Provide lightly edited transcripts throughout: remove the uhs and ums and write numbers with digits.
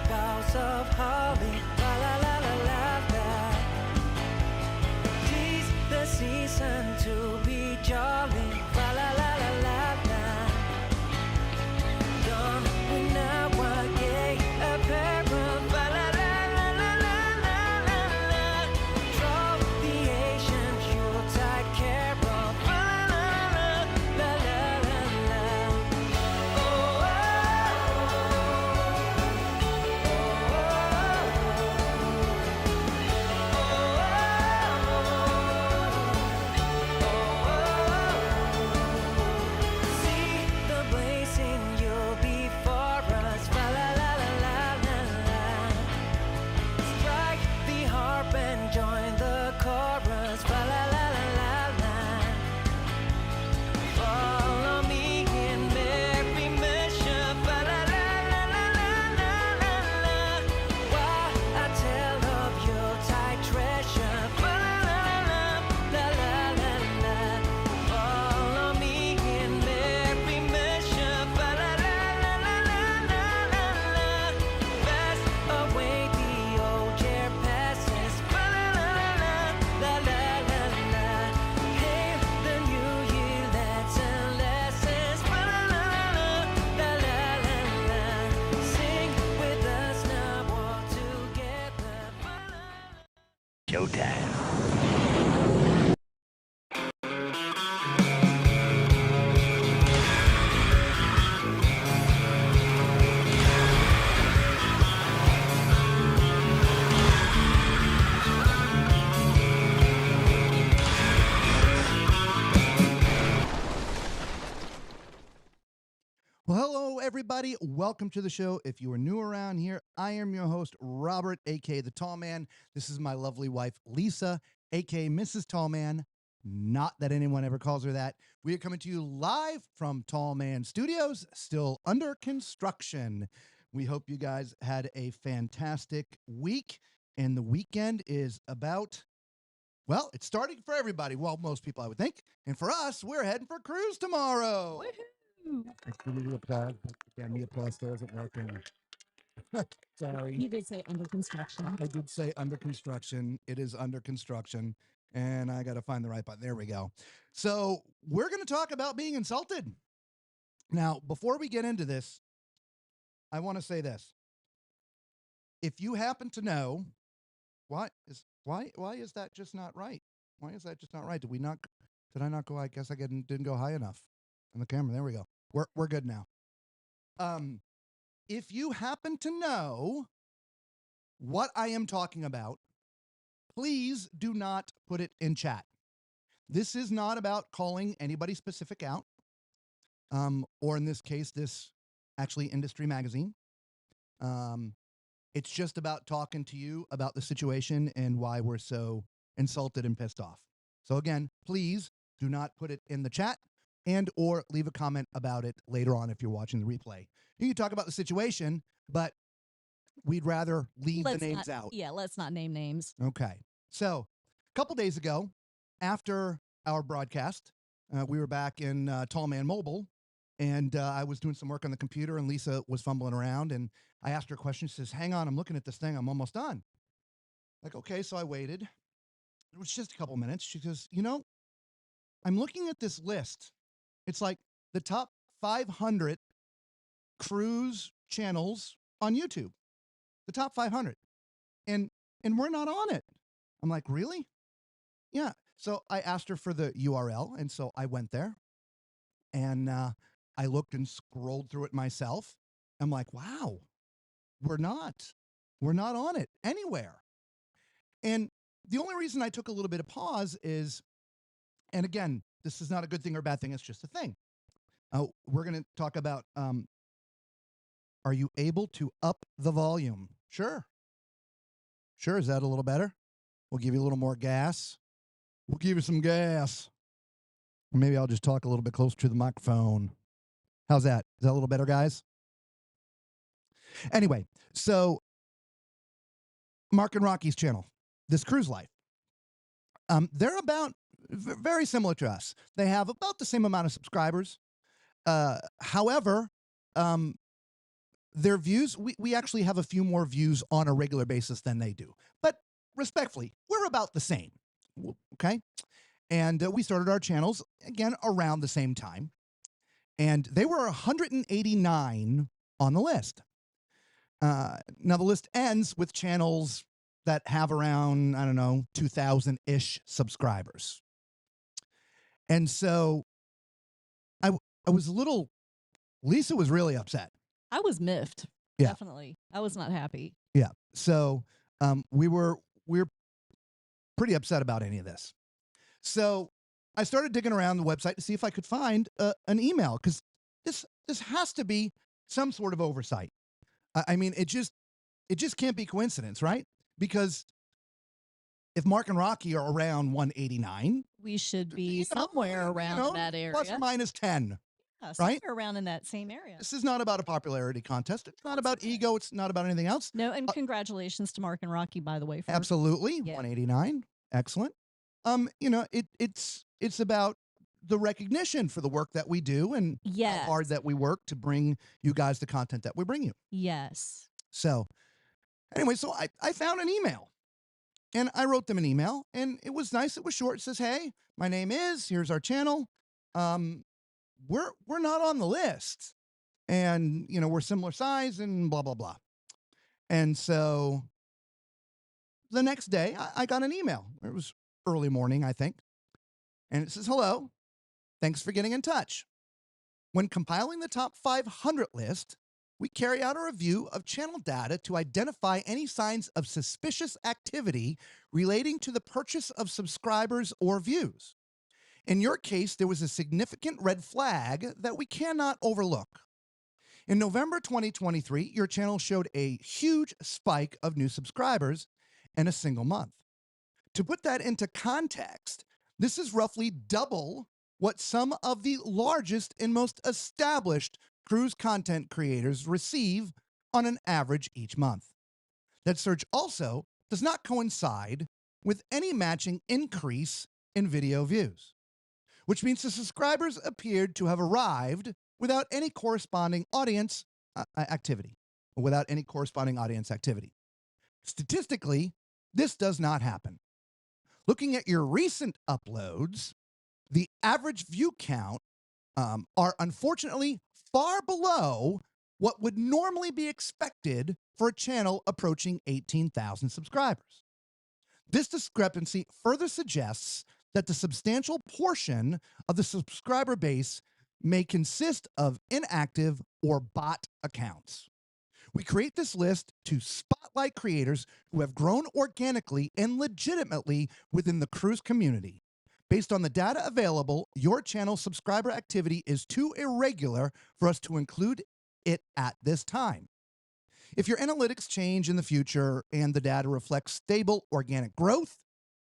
boughs of holly, la la la la la la. 'Tis the season to be jolly, la la la la la la. Dawn when now are gay apparel, la la la la la la la la. Draw the ancient Yuletide carol, la la la la la la. Oh, see the blazing you'll be for us, la la la la la la la. Strike the harp and join the chorus, la la la la la la. Follow me in merry measure, la la la la la la la la. While I tell of Yuletide treasure, la la la la la la. Follow me in merry measure, la la la la la la la. Fast away the old year passes, la la la la la la. Hail the new year, lads and lasses, la la la la la. Sing with us now all together. Showtime. Well, hello, everybody. Welcome to the show. If you are new around here, I am your host, Robert, a.k.a. The Tall Man. This is my lovely wife, Lisa, a.k.a. Mrs. Tall Man. Not that anyone ever calls her that. We are coming to you live from Tall Man Studios, still under construction. We hope you guys had a fantastic week, and the weekend is about, well, it's starting for everybody. Well, most people, I would think. And for us, we're heading for cruise tomorrow. Again, the applause doesn't work. Sorry. You did say under construction. I did say under construction. It is under construction. And I got to find the right button. There we go. So we're going to talk about being insulted. Now, before we get into this, I want to say this. If you happen to know, why is that just not right? Why is that just not right? Did I not go? I guess I didn't go high enough on the camera. There we go. We're good now. If you happen to know what I am talking about, please do not put it in chat. This is not about calling anybody specific out, or in this case, this actually industry magazine. It's just about talking to you about the situation and why we're so insulted and pissed off. So again, please do not put it in the chat and or leave a comment about it later on if you're watching the replay. You can talk about the situation, but we'd rather leave the names out. Yeah, let's not name names. Okay. So a couple days ago, after our broadcast, we were back in Tall Man Mobile, and I was doing some work on the computer, and Lisa was fumbling around, and I asked her a question. She says, hang on, I'm looking at this thing. I'm almost done. Like, okay, so I waited. It was just a couple minutes. She goes, I'm looking at this list. It's like the top 500 cruise channels on YouTube, the top 500. And we're not on it. I'm like, really? Yeah. So I asked her for the URL. And so I went there and I looked and scrolled through it myself. I'm like, wow, we're not on it anywhere. And the only reason I took a little bit of pause is, and again, this is not a good thing or bad thing. It's just a thing. We're going to talk about, are you able to up the volume? Sure. Sure. Is that a little better? We'll give you a little more gas. We'll give you some gas. Or maybe I'll just talk a little bit closer to the microphone. How's that? Is that a little better, guys? Anyway, so Mark and Rocky's channel, This Cruise Life. They're about very similar to us. They have about the same amount of subscribers. However, their views, we actually have a few more views on a regular basis than they do. But respectfully, we're about the same. Okay. And we started our channels again around the same time. And they were 189 on the list. Now, the list ends with channels that have around, I don't know, 2,000 ish subscribers. And so I was a little, Lisa was really upset. I was miffed. Yeah. Definitely. I was not happy. Yeah. So we were pretty upset about any of this. So I started digging around the website to see if I could find an email, because this has to be some sort of oversight. I mean, it just can't be coincidence, right? Because if Mark and Rocky are around 189, We should be you know, somewhere around that area. plus or minus 10. Yeah, right? somewhere around in that same area. This is not about a popularity contest. It's not about ego. It's not about anything else. No, and congratulations to Mark and Rocky, by the way. For Absolutely. Yeah. 189. Excellent. It's about the recognition for the work that we do and how Yes. hard that we work to bring you guys the content that we bring you. Yes. So anyway, so I found an email and I wrote them an email, and it was nice. It was short. It says, "Hey, my name is, here's our channel. We're not on the list, and we're similar size and blah, blah, blah." And so the next day I got an email. It was early morning, I think. And it says, "Hello, thanks for getting in touch. When compiling the top 500 list, we carry out a review of channel data to identify any signs of suspicious activity relating to the purchase of subscribers or views. In your case, there was a significant red flag that we cannot overlook. In November 2023, your channel showed a huge spike of new subscribers in a single month. To put that into context, this is roughly double what some of the largest and most established cruise content creators receive on an average each month. That surge also does not coincide with any matching increase in video views, which means the subscribers appeared to have arrived without any corresponding audience activity. Statistically, this does not happen. Looking at your recent uploads, the average view count are unfortunately far below what would normally be expected for a channel approaching 18,000 subscribers. This discrepancy further suggests that the substantial portion of the subscriber base may consist of inactive or bot accounts. We create this list to spotlight creators who have grown organically and legitimately within the cruise community. Based on the data available, your channel subscriber activity is too irregular for us to include it at this time. If your analytics change in the future and the data reflects stable organic growth,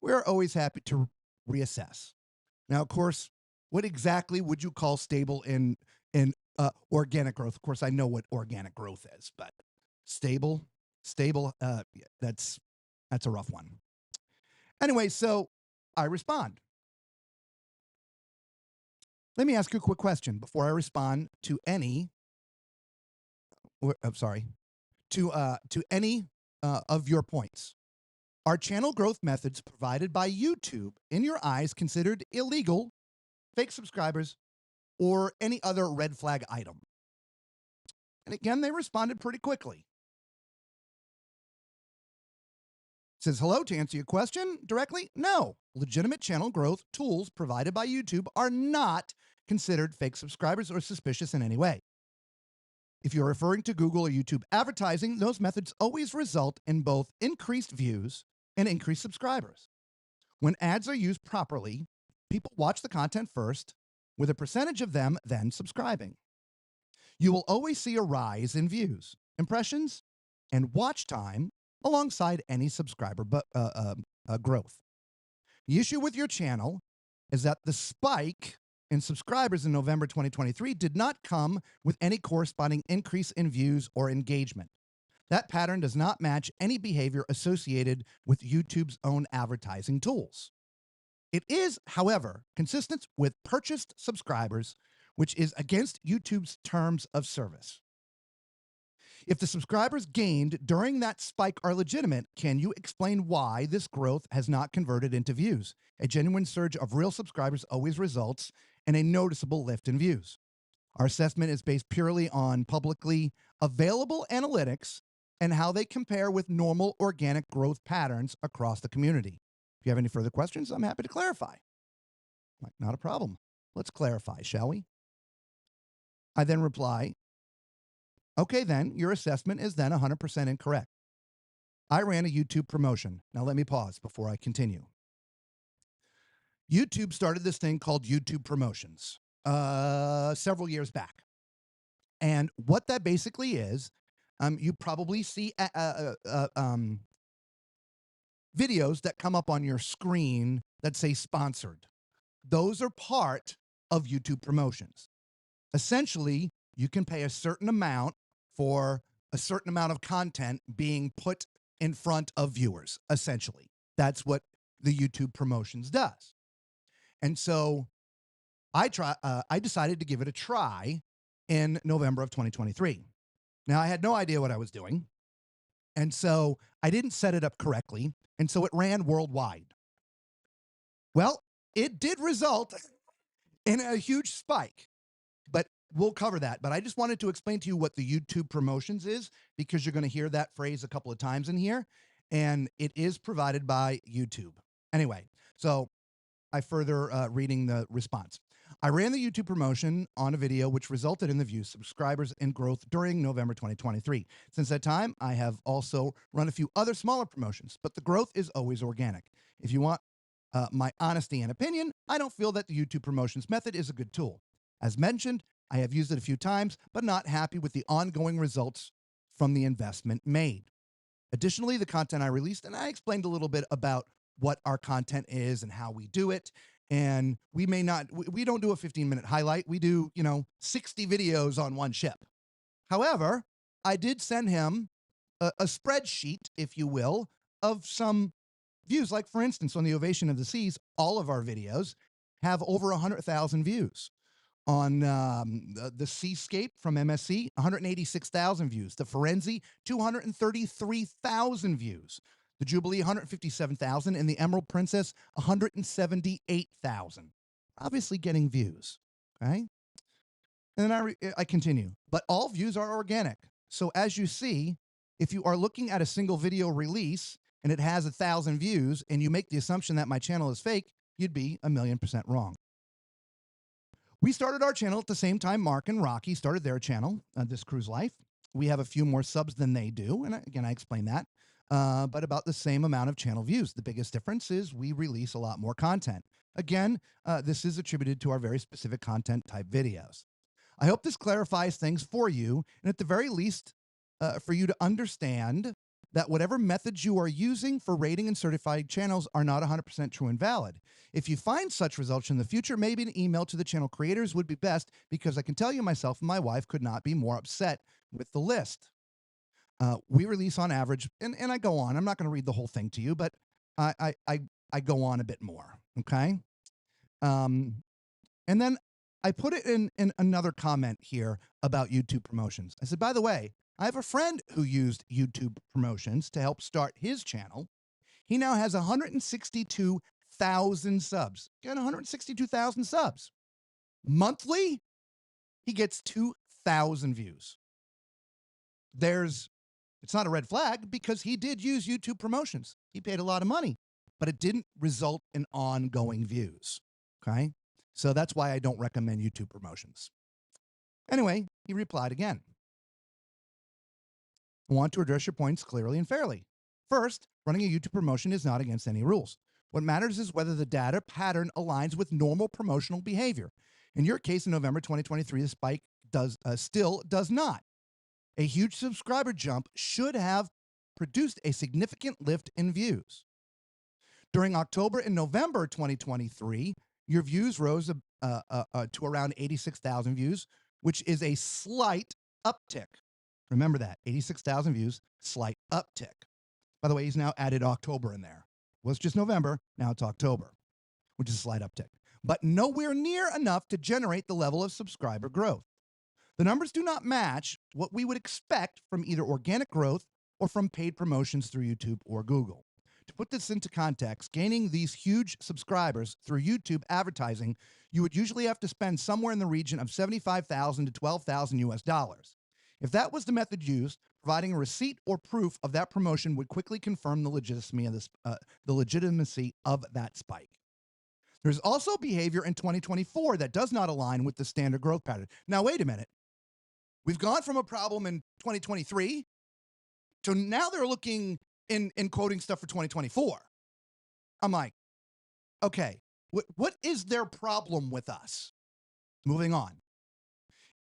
we are always happy to reassess." Now, of course, what exactly would you call stable in organic growth? Of course, I know what organic growth is, but stable, that's a rough one. Anyway, so I respond. Let me ask you a quick question before I respond to any. To any of your points. Are channel growth methods provided by YouTube, in your eyes, considered illegal, fake subscribers, or any other red flag item? And again, they responded pretty quickly. It says, "Hello, to answer your question directly, no. Legitimate channel growth tools provided by YouTube are not considered fake subscribers or suspicious in any way. If you're referring to Google or YouTube advertising, those methods always result in both increased views and increased subscribers. When ads are used properly, people watch the content first, with a percentage of them then subscribing. You will always see a rise in views, impressions, and watch time alongside any subscriber growth. The issue with your channel is that the spike in subscribers in November 2023 did not come with any corresponding increase in views or engagement. That pattern does not match any behavior associated with YouTube's own advertising tools. It is, however, consistent with purchased subscribers, which is against YouTube's terms of service. If the subscribers gained during that spike are legitimate, can you explain why this growth has not converted into views? A genuine surge of real subscribers always results in a noticeable lift in views. Our assessment is based purely on publicly available analytics and how they compare with normal organic growth patterns across the community. If you have any further questions, I'm happy to clarify. Like, not a problem. Let's clarify, shall we? I then reply, okay, then your assessment is then 100% incorrect. I ran a YouTube promotion. Now let me pause before I continue. YouTube started this thing called YouTube Promotions several years back. And what that basically is, you probably see videos that come up on your screen that say sponsored. Those are part of YouTube Promotions. Essentially, you can pay a certain amount for a certain amount of content being put in front of viewers, essentially. That's what the YouTube Promotions does. And so I decided to give it a try in November of 2023. Now, I had no idea what I was doing. And so I didn't set it up correctly. And so it ran worldwide. Well, it did result in a huge spike, but we'll cover that. But I just wanted to explain to you what the YouTube Promotions is, because you're going to hear that phrase a couple of times in here, and it is provided by YouTube. Anyway, so I further reading the response. I ran the YouTube promotion on a video which resulted in the views, subscribers, and growth during November 2023. Since that time, I have also run a few other smaller promotions, but the growth is always organic. If you want my honesty and opinion, I don't feel that the YouTube Promotions method is a good tool. As mentioned, I have used it a few times, but not happy with the ongoing results from the investment made. Additionally, the content I released, and I explained a little bit about what our content is and how we do it. And we don't do a 15-minute highlight. We do, 60 videos on one ship. However, I did send him a spreadsheet, if you will, of some views. Like, for instance, on the Ovation of the Seas, all of our videos have over 100,000 views. On the Seascape from MSC, 186,000 views. The Forenzi, 233,000 views. The Jubilee, 157,000, and the Emerald Princess, 178,000. Obviously getting views, okay? And then I continue. But all views are organic. So as you see, if you are looking at a single video release and it has 1,000 views and you make the assumption that my channel is fake, you'd be 1,000,000% wrong. We started our channel at the same time Mark and Rocky started their channel, This Cruise Life. We have a few more subs than they do, and again, I explained that. But about the same amount of channel views. The biggest difference is we release a lot more content. Again, this is attributed to our very specific content type videos. I hope this clarifies things for you, and at the very least, for you to understand that whatever methods you are using for rating and certified channels are not 100% true and valid. If you find such results in the future, maybe an email to the channel creators would be best, because I can tell you myself and my wife could not be more upset with the list. We release on average, and I go on. I'm not going to read the whole thing to you, but I go on a bit more, okay? And then I put it in another comment here about YouTube Promotions. I said, by the way, I have a friend who used YouTube Promotions to help start his channel. He now has 162,000 subs. Again, 162,000 subs. Monthly, he gets 2,000 views. It's not a red flag, because he did use YouTube Promotions. He paid a lot of money, but it didn't result in ongoing views, okay? So that's why I don't recommend YouTube Promotions. Anyway, he replied again. I want to address your points clearly and fairly. First, running a YouTube promotion is not against any rules. What matters is whether the data pattern aligns with normal promotional behavior. In your case, in November 2023, the spike still does not. A huge subscriber jump should have produced a significant lift in views. During October and November 2023, your views rose to around 86,000 views, which is a slight uptick. Remember that, 86,000 views, slight uptick. By the way, he's now added October in there. It was just November, now it's October, which is a slight uptick, but nowhere near enough to generate the level of subscriber growth. The numbers do not match what we would expect from either organic growth or from paid promotions through YouTube or Google. To put this into context, gaining these huge subscribers through YouTube advertising, you would usually have to spend somewhere in the region of $75,000 to $12,000 US dollars. If that was the method used, providing a receipt or proof of that promotion would quickly confirm the legitimacy of that spike. There's also behavior in 2024 that does not align with the standard growth pattern. Now, wait a minute. We've gone from a problem in 2023 to now they're looking in quoting stuff for 2024. I'm like, okay, what is their problem with us? Moving on.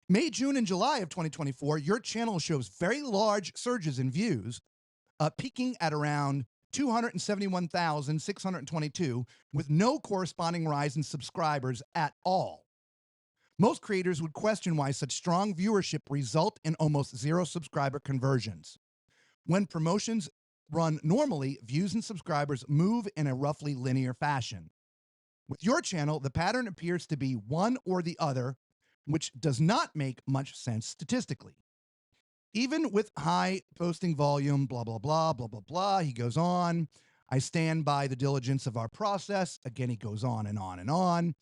May, June, and July of 2024, your channel shows very large surges in views, peaking at around 271,622, with no corresponding rise in subscribers at all. Most creators would question why such strong viewership result in almost zero subscriber conversions. When promotions run normally, views and subscribers move in a roughly linear fashion. With your channel, the pattern appears to be one or the other, which does not make much sense statistically. Even with high posting volume, blah, blah, blah, blah, blah, blah, he goes on. I stand by the diligence of our process. Again, he goes on and on and on.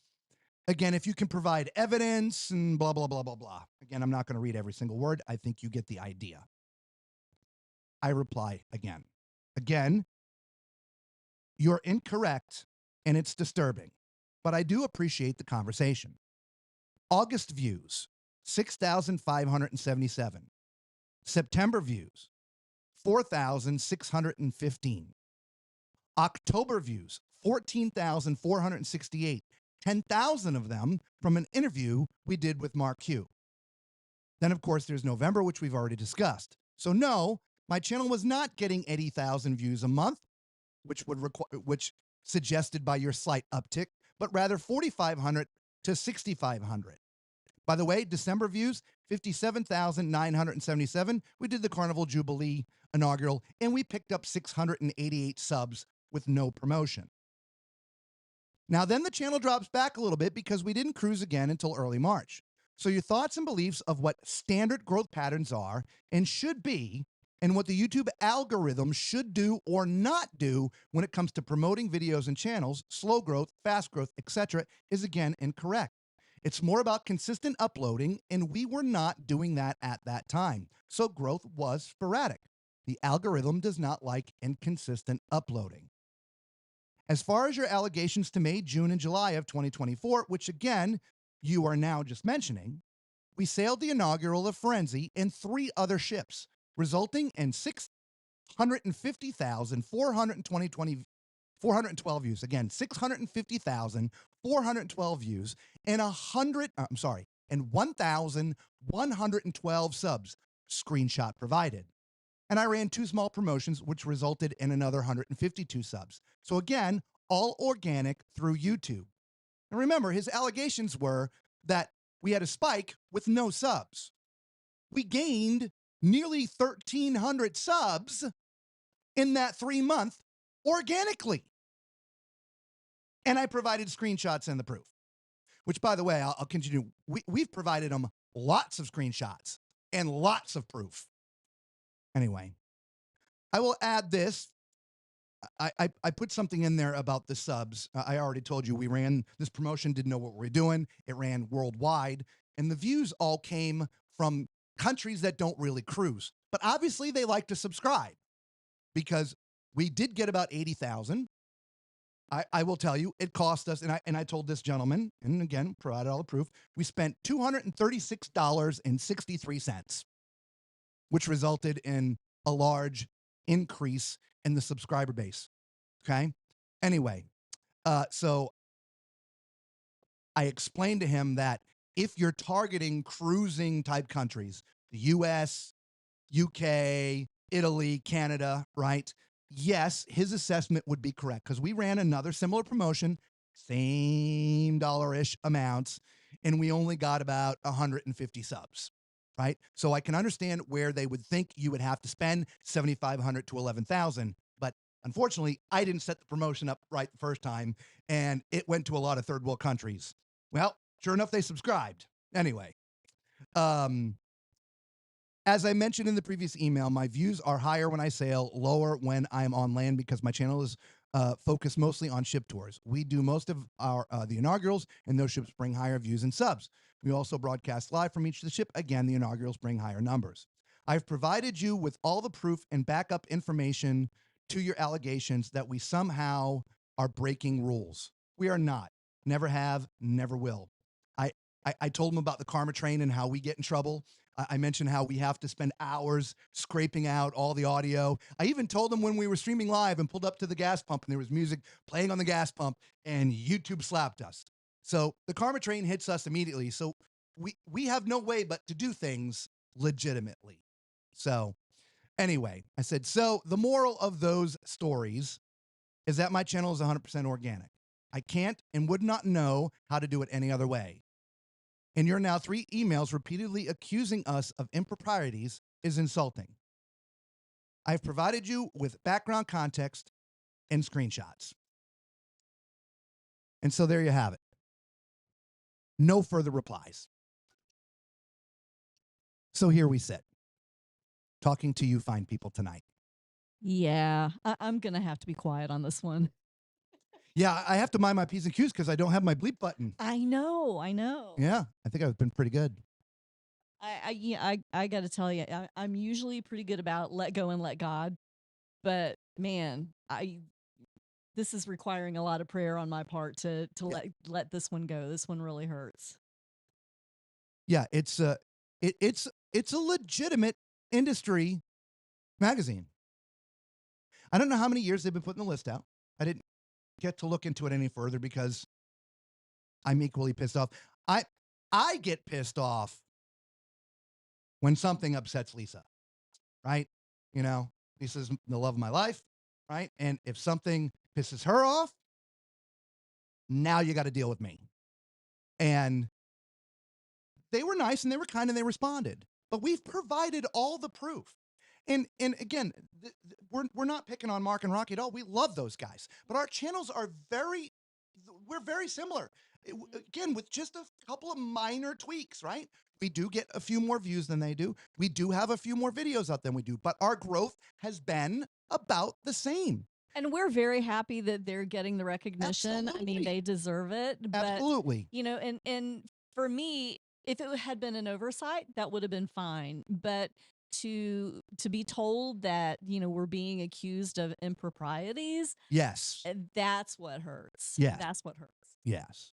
Again, if you can provide evidence and blah, blah, blah, blah, blah. Again, I'm not going to read every single word. I think you get the idea. I reply again. Again, you're incorrect and it's disturbing, but I do appreciate the conversation. August views, 6,577. September views, 4,615. October views, 14,468. 10,000 of them from an interview we did with Mark Q. Then, of course, there's November, which we've already discussed. So no, my channel was not getting 80,000 views a month, which suggested by your slight uptick, but rather 4,500 to 6,500. By the way, December views, 57,977. We did the Carnival Jubilee inaugural, and we picked up 688 subs with no promotion. Now, then the channel drops back a little bit because we didn't cruise again until early March. So your thoughts and beliefs of what standard growth patterns are and should be, and what the YouTube algorithm should do or not do when it comes to promoting videos and channels, slow growth, fast growth, etc., is again incorrect. It's more about consistent uploading, and we were not doing that at that time. So growth was sporadic. The algorithm does not like inconsistent uploading. As far as your allegations to May, June, and July of 2024, which again, you are now just mentioning, we sailed the inaugural of Frenzy and 3 other ships, resulting in 650,412 views. Again, 650,412 views and 1,112 subs. Screenshot provided. And I ran 2 small promotions, which resulted in another 152 subs. So again, all organic through YouTube. And remember, his allegations were that we had a spike with no subs. We gained nearly 1,300 subs in that 3-month organically. And I provided screenshots and the proof, which, by the way, I'll continue. We've provided them lots of screenshots and lots of proof. Anyway, I will add this. I put something in there about the subs. I already told you we ran this promotion, didn't know what we were doing. It ran worldwide, and the views all came from countries that don't really cruise. But obviously, they like to subscribe because we did get about 80,000. I will tell you, it cost us, and I told this gentleman, and again, provided all the proof, we spent $236.63, which resulted in a large increase in the subscriber base. Okay. Anyway, so I explained to him that if you're targeting cruising type countries, the US, UK, Italy, Canada, right? Yes, his assessment would be correct because we ran another similar promotion, same dollar-ish amounts, and we only got about 150 subs. Right? So I can understand where they would think you would have to spend 7,500 to 11,000. But unfortunately, I didn't set the promotion up right the first time, and it went to a lot of third world countries. Well, sure enough, they subscribed. Anyway, As I mentioned in the previous email, my views are higher when I sail, lower when I'm on land because my channel is focused mostly on ship tours. We do most of our the inaugurals, and those ships bring higher views and subs. We also broadcast live from each of the ship. Again, the inaugurals bring higher numbers. I've provided you with all the proof and backup information to your allegations that we somehow are breaking rules. We are not. Never have, never will. I told them about the karma train and how we get in trouble. I mentioned how we have to spend hours scraping out all the audio. I even told them when we were streaming live and pulled up to the gas pump and there was music playing on the gas pump and YouTube slapped us. So the karma train hits us immediately. So we have no way but to do things legitimately. So anyway, I said, so the moral of those stories is that my channel is 100% organic. I can't and would not know how to do it any other way. And your now 3 emails repeatedly accusing us of improprieties is insulting. I've provided you with background context and screenshots. And so there you have it. No further replies. So here we sit, talking to you fine people tonight. Yeah, I'm going to have to be quiet on this one. Yeah, I have to mind my P's and Q's because I don't have my bleep button. I know. Yeah, I think I've been pretty good. I got to tell you, I'm usually pretty good about let go and let God, but man, this is requiring a lot of prayer on my part to Yeah. let this one go. This one really hurts. Yeah, it's a legitimate industry magazine. I don't know how many years they've been putting the list out. I didn't get to look into it any further because I'm equally pissed off. I get pissed off when something upsets Lisa, right? You know, Lisa's the love of my life, right? And if something pisses her off, now you got to deal with me. And they were nice and they were kind and they responded, but we've provided all the proof. And again, we're not picking on Mark and Rocky at all. We love those guys, but our channels are we're very similar. Again, with just a couple of minor tweaks, right? We do get a few more views than they do. We do have a few more videos out than we do, but our growth has been about the same. And we're very happy that they're getting the recognition. I Absolutely. mean, they deserve it. But, Absolutely. you know, and for me, if it had been an oversight, that would have been fine. But to be told that, you know, we're being accused of improprieties, Yes. that's what hurts. Yes. That's what hurts. Yes.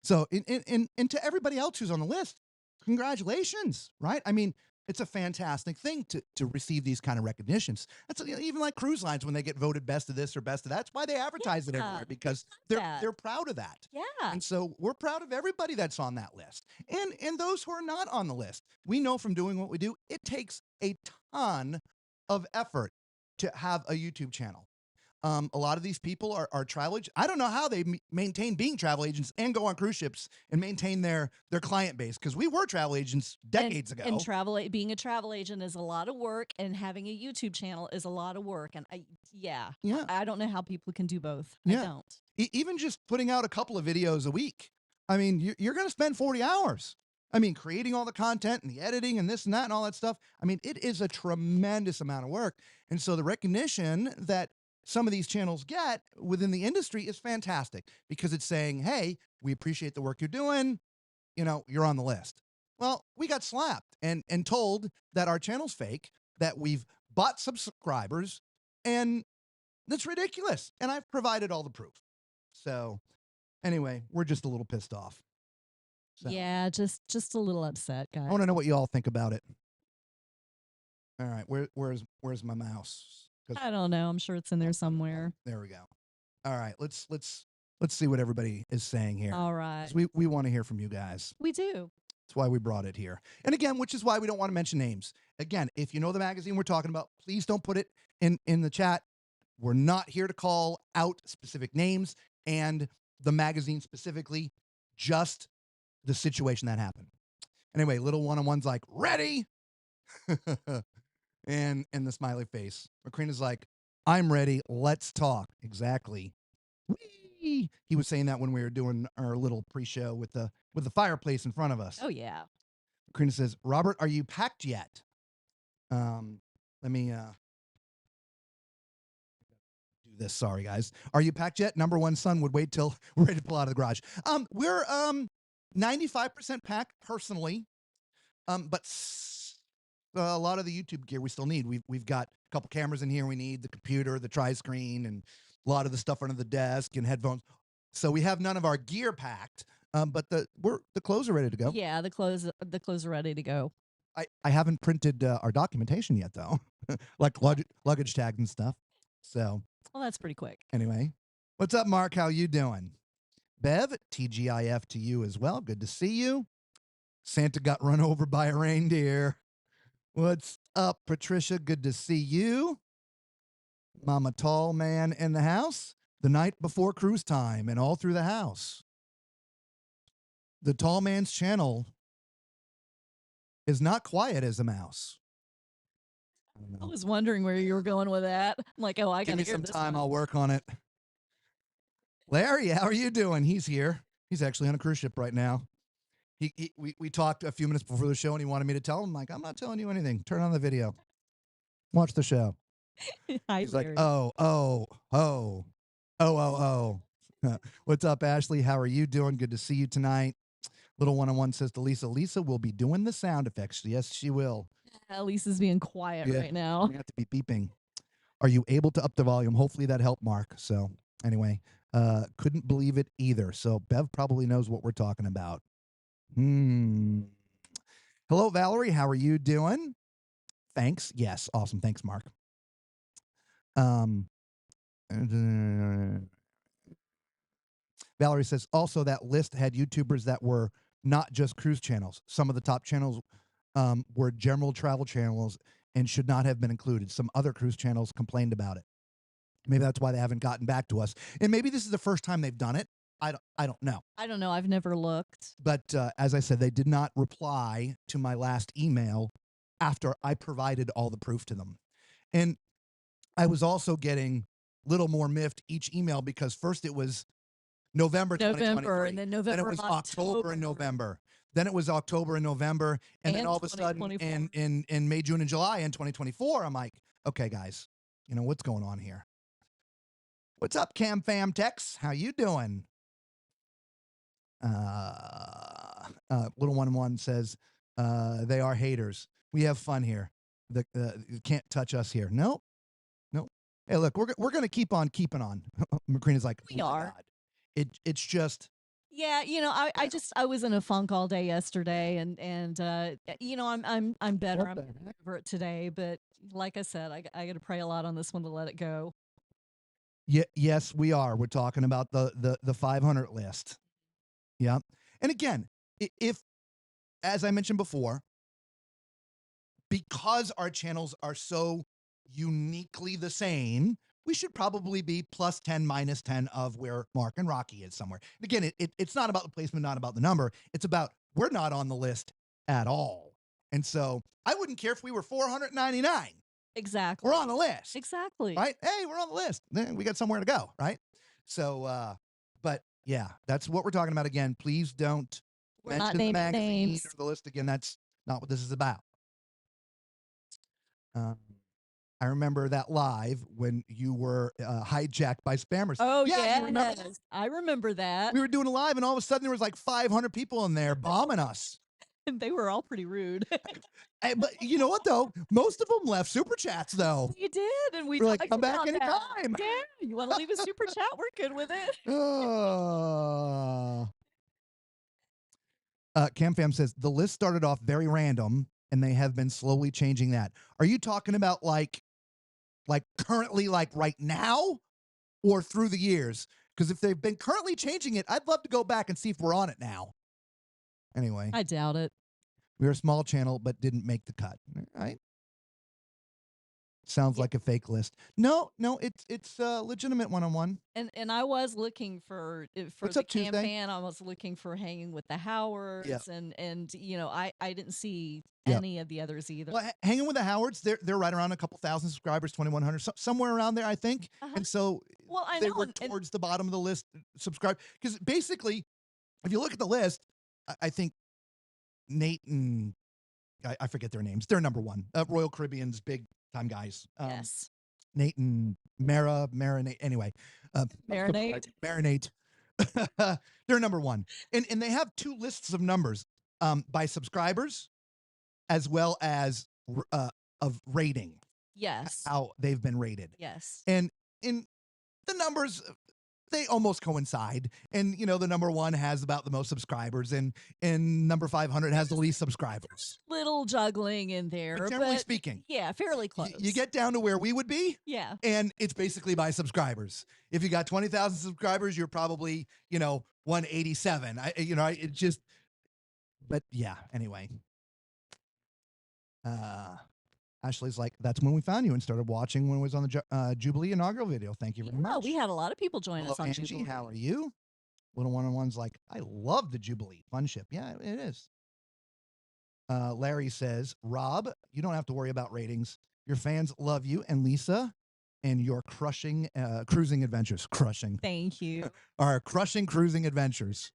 So, and to everybody else who's on the list, congratulations, right? I mean, it's a fantastic thing to receive these kind of recognitions. That's even like cruise lines when they get voted best of this or best of that. That's why they advertise it everywhere because they're proud of that. Yeah. And so we're proud of everybody that's on that list, and those who are not on the list. We know from doing what we do, it takes a ton of effort to have a YouTube channel. A lot of these people are travel agents. I don't know how they maintain being travel agents and go on cruise ships and maintain their client base because we were travel agents decades ago. And being a travel agent is a lot of work, and having a YouTube channel is a lot of work. And I don't know how people can do both. Yeah. I don't. Even just putting out a couple of videos a week. I mean, you're going to spend 40 hours. I mean, creating all the content and the editing and this and that and all that stuff. I mean, it is a tremendous amount of work. And so the recognition that some of these channels get within the industry is fantastic because it's saying, hey, we appreciate the work you're doing. You know, you're on the list. Well, we got slapped and told that our channel's fake, that we've bought subscribers, and that's ridiculous. And I've provided all the proof. So anyway, we're just a little pissed off. So, Yeah, just a little upset, guys. I want to know what you all think about it. All right, where's my mouse? I don't know. I'm sure it's in there somewhere. There we go. All right, let's see what everybody is saying here. All right. We want to hear from you guys. We do. That's why we brought it here. And again, which is why we don't want to mention names. Again, if you know the magazine we're talking about, please don't put it in the chat. We're not here to call out specific names and the magazine specifically, just the situation that happened. Anyway, little one-on-one's like, ready? and the smiley face. Macrina's like, I'm ready. Let's talk. Exactly. Whee! He was saying that when we were doing our little pre-show with the fireplace in front of us. Oh yeah. Macrina says, Robert, are you packed yet? Let me do this. Sorry, guys. Are you packed yet? Number one son would wait till we're ready to pull out of the garage. We're 95% packed personally. But a lot of the YouTube gear we still need. We've got a couple cameras in here. We need the computer, the tri-screen, and a lot of the stuff under the desk and headphones. So we have none of our gear packed. But the clothes are ready to go. Yeah, the clothes are ready to go. I haven't printed our documentation yet though, like luggage tags and stuff. So Well, that's pretty quick. anyway, what's up, Mark? How you doing? Bev, TGIF to you as well. Good to see you. Santa got run over by a reindeer. What's up, Patricia? Good to see you. Mama Tall Man in the house. The night before cruise time and all through the house. The Tall Man's channel is not quiet as a mouse. I don't I know. was wondering where you were going with that. I'm like, oh, I Give gotta me hear some this time. one. I'll work on it. Larry, how are you doing? He's here. He's actually on a cruise ship right now. We talked a few minutes before the show, and he wanted me to tell him. Like, I'm not telling you anything. Turn on the video. Watch the show. Hi, He's like, Larry. oh. What's up, Ashley? How are you doing? Good to see you tonight. Little one-on-one says to Lisa, Lisa will be doing the sound effects. Yes, she will. Lisa's being quiet Yeah. right now. We have to be beeping. Are you able to up the volume? Hopefully that helped, Mark. So anyway, couldn't believe it either. So Bev probably knows what we're talking about. Hello, Valerie. How are you doing? Thanks. Yes. Awesome. Thanks, Mark. Valerie says also that list had YouTubers that were not just cruise channels. Some of the top channels were general travel channels and should not have been included. Some other cruise channels complained about it. Maybe that's why they haven't gotten back to us. And maybe this is the first time they've done it. I don't know. I don't know. I've never looked. But as I said, they did not reply to my last email after I provided all the proof to them. And I was also getting a little more miffed each email because first it was November 2023. And then Then November it was and October and November. Then it was October and November. And then And all of a sudden 2024. in May, June, and July in 2024, I'm like, okay, guys, you know, what's going on here? What's up, Cam Fam Tex? How you doing? Little one says, they are haters. We have fun here. You can't touch us here. Nope. Hey, look, we're going to keep on keeping on. McCreena's like, We "Oh my are. God." It's just, Yeah, I was in a funk all day yesterday, and I'm better. What I'm the heck? over it today, but like I said, I got to pray a lot on this one to let it go. yes, we are. We're talking about the 500 list. Yeah. And again, if, as I mentioned before, because our channels are so uniquely the same, we should probably be plus 10, minus 10 of where Mark and Rocky is somewhere. And again, it's not about the placement, not about the number. It's about we're not on the list at all. And so I wouldn't care if we were 499. Exactly. We're on the list. Exactly. Right? Hey, we're on the list. Then we got somewhere to go, right? So, but yeah, that's what we're talking about. Again, please don't We're not mention the naming magazine names. or the list again. That's not what this is about. I remember that live when you were hijacked by spammers. Oh Yeah, you remember that? yes, I remember that. We were doing a live, and all of a sudden there was like 500 people in there bombing us. And they were all pretty rude. But you know what though? Most of them left super chats though. You did, and we We're like, talked come back about that. anytime. Yeah, you want to leave a super chat? We're good with it. Cam Fam says the list started off very random, and they have been slowly changing that. Are you talking about like currently, like right now, or through the years? Because if they've been currently changing it, I'd love to go back and see if we're on it now. Anyway, I doubt it. we're a small channel, but didn't make the cut. Right? Sounds Yeah. like a fake list. No, it's a legitimate one-on-one. And I was looking for What's the up, Tuesday? campaign. I was looking for Hanging with the Howards, and I didn't see Yeah. any of the others either. Well, Hanging with the Howards, they're right around a couple thousand subscribers, 2,100, somewhere around there, I think. Uh-huh. And so Well, I they know, were and towards the bottom of the list. Subscribe, because basically, if you look at the list, I think Nate and I forget their names. They're number one. Royal Caribbean's big time guys. Yes. Nate and Marinate. Anyway, Marinate. Marinate. They're number one, and they have two lists of numbers by subscribers as well as of rating, Yes. how they've been rated, Yes. and in the numbers they almost coincide. And the number one has about the most subscribers, and number 500 has the least subscribers. Little juggling in there, But generally speaking, yeah, fairly close. you get down to where we would be, yeah. and it's basically by subscribers. If you got 20,000 subscribers, you're probably 187. It just. But yeah, anyway. Ashley's like, that's when we found you and started watching when it was on the Jubilee inaugural video. Thank you very much. We had a lot of people join Hello, us on Angie, Jubilee. how are you? Little one-on-one's like, I love the Jubilee fun ship. Yeah, it is. Larry says, Rob, you don't have to worry about ratings. Your fans love you and Lisa and your crushing cruising adventures. Crushing. Thank you. Our crushing cruising adventures.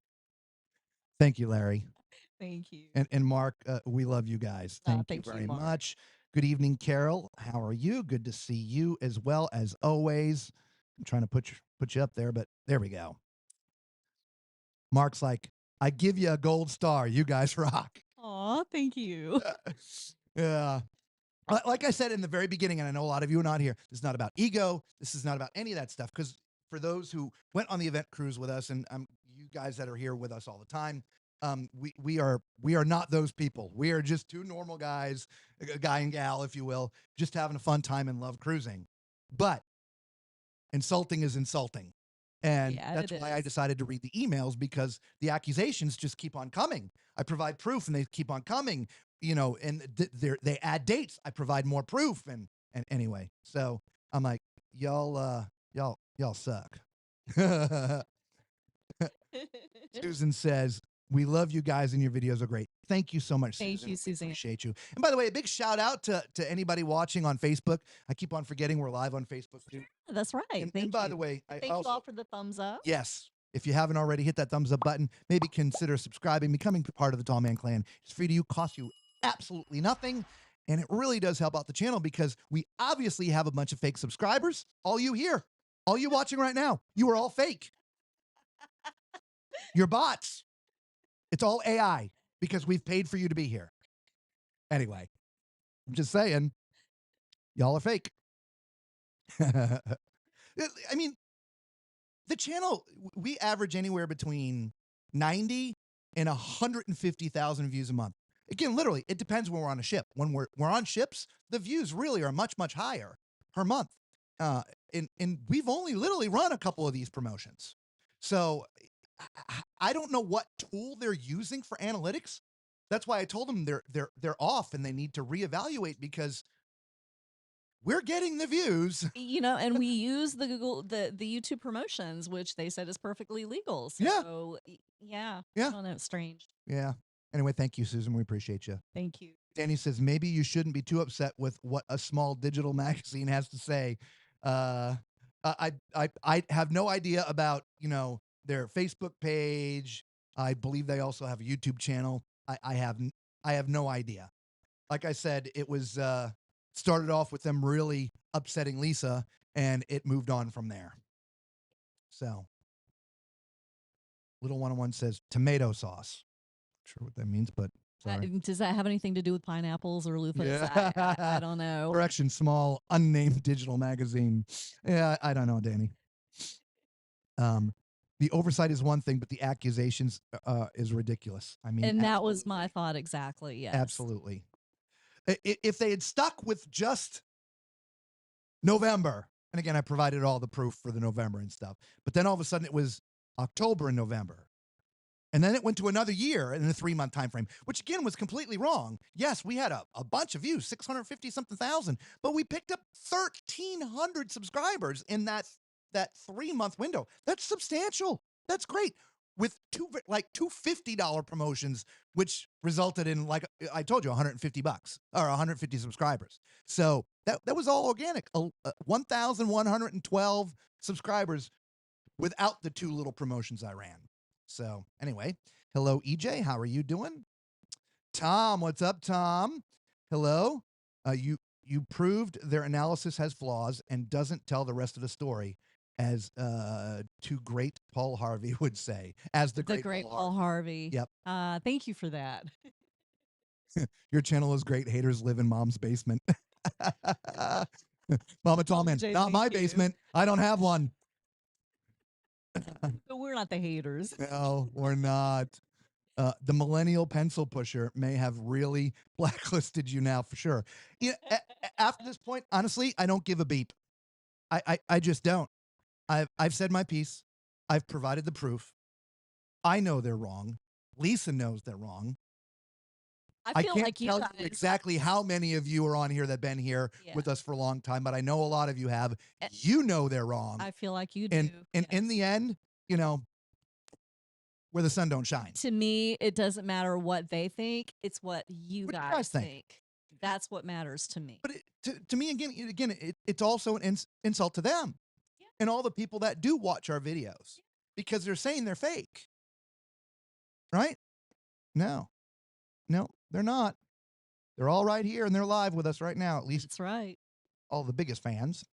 Thank you, Larry. Thank you. And Mark, we love you guys. Thank you very Mark. much. Good evening, Carol. How are you? Good to see you as well as always. I'm trying to put you up there, but there we go. Mark's like, I give you a gold star. You guys rock. Aw, thank you. Yeah. Like I said in the very beginning, and I know a lot of you are not here, this is not about ego. This is not about any of that stuff. Because for those who went on the event cruise with us, and you guys that are here with us all the time, we are not those people. We are just two normal guys, a guy and gal, if you will, just having a fun time and love cruising. But insulting is insulting. And that's why I decided to read the emails, because the accusations just keep on coming. I provide proof and they keep on coming, and they add dates. I provide more proof. And anyway, so I'm like, y'all suck. Susan says, we love you guys and your videos are great. Thank you so much, Susan. Thank you, Susan. Appreciate you. And by the way, a big shout out to anybody watching on Facebook. I keep on forgetting we're live on Facebook too. That's right. And by the way, thank you all for the thumbs up. Yes. If you haven't already, hit that thumbs up button. Maybe consider subscribing, becoming part of the Tall Man Clan. It's free to you, costs you absolutely nothing. And it really does help out the channel, because we obviously have a bunch of fake subscribers. All you here, all you watching right now, you are all fake. You're bots. It's all AI, because we've paid for you to be here. Anyway, I'm just saying, y'all are fake. I mean, the channel, we average anywhere between 90 and 150,000 views a month. Again, literally, it depends when we're on a ship. When we're on ships, the views really are much, much higher per month. And we've only literally run a couple of these promotions. So I don't know what tool they're using for analytics. That's why I told them they're off and they need to reevaluate, because we're getting the views. And we use the YouTube promotions, which they said is perfectly legal. So yeah. I don't know. It's strange. Yeah. Anyway, thank you, Susan. We appreciate you. Thank you. Danny says, maybe you shouldn't be too upset with what a small digital magazine has to say. I have no idea about, their Facebook page. I believe they also have a YouTube channel. I have no idea. Like I said, it was started off with them really upsetting Lisa, and it moved on from there. So, little one-on-one says tomato sauce. Not sure what that means, but sorry. Does that have anything to do with pineapples or loofahs? Yeah. I don't know. Correction, small unnamed digital magazine. Yeah, I don't know, Danny. The oversight is one thing, but the accusations is ridiculous. I mean, and that was my thought exactly. Yes, absolutely. If they had stuck with just November, and again, I provided all the proof for the November and stuff, but then all of a sudden it was October and November. And then it went to another year in a 3-month time frame, which again was completely wrong. Yes, we had a bunch of views, 650-something thousand, but we picked up 1,300 subscribers in that 3-month window. That's substantial. That's great. With two $50 promotions, which resulted in, like I told you, $150 or 150 subscribers. So that was all organic. 1,112 subscribers without the 2 little promotions I ran. So anyway, hello, EJ. How are you doing? Tom, what's up, Tom? Hello. You proved their analysis has flaws and doesn't tell the rest of the story, as to great Paul Harvey would say. As the The great great Paul Paul Harvey. Harvey. Yep. Thank you for that. Your channel is great. Haters live in mom's basement. Mama Tallman, Jay, not my thank you. basement. I don't have one. But we're not the haters. No, we're not. The millennial pencil pusher may have really blacklisted you now for sure. After this point, honestly, I don't give a beep. I just don't. I've said my piece. I've provided the proof. I know they're wrong. Lisa knows they're wrong. I feel can't like you tell guys. you exactly how many of you are on here that have been here Yeah. with us for a long time, but I know a lot of you have. Eh, You know they're wrong. I feel like you do. And in the end, you know, where the sun don't shine. To me, it doesn't matter what they think. It's what you What do you guys guys think? think. That's what matters to me. But to me, again, it's also an insult to them Yeah. and all the people that do watch our videos because they're saying they're fake. Right? No, they're not. They're all right here and they're live with us right now, at least That's right. all the biggest fans.